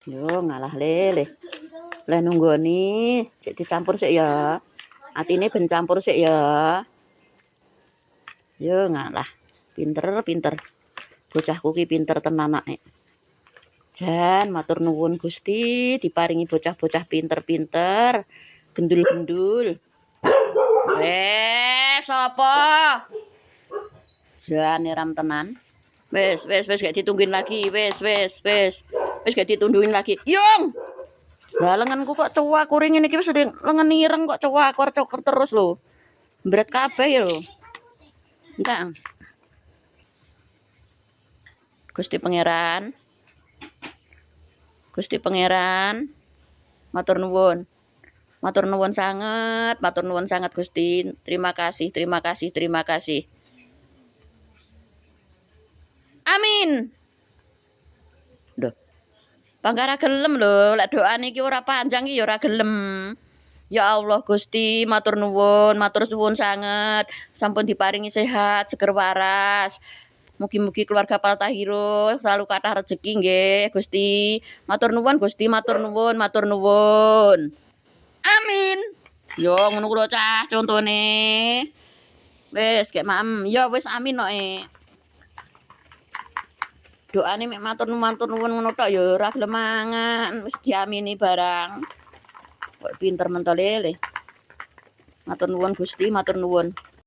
Yo ngalah lele. Lah nunggoni, sik dicampur sik ya. Atine ben campur sik ya. Yo ngalah. Pinter. Bocahku ki pinter tenan anake. Jan matur nuwun Gusti, diparingi bocah-bocah pinter-pinter, gendul-gendul. Sapa? Jan ram tenan. Wis gak ditungguin lagi. Wis gak ditungguin lagi. Yung. Lah lenganku kok cowak kuring ini wis lengan ireng kok cowak terus lho. Berat kabeh ya lho. Enggak. Gusti Pangeran. Matur nuwun sangat Gusti. Terima kasih. Amin. Duh. Panggara gelem lho, lek doane iki ora panjang iki ya ora gelem. Ya Allah Gusti, matur suwun sanget. Sampun diparingi sehat, seger waras. Mugi-mugi keluarga Paltahiro selalu kathah rezeki nggih, Gusti. Matur nuwun Gusti, matur nuwun. Amin. Yo ngono ku lho cah contone. Wis gek maem. Yo wis amin kok. Doane mek matur nuwun ngono tok ya ora gelem mangan, wis diamini barang. Kok pinter mentol lele. Matur nuwun Gusti, matur nuwun.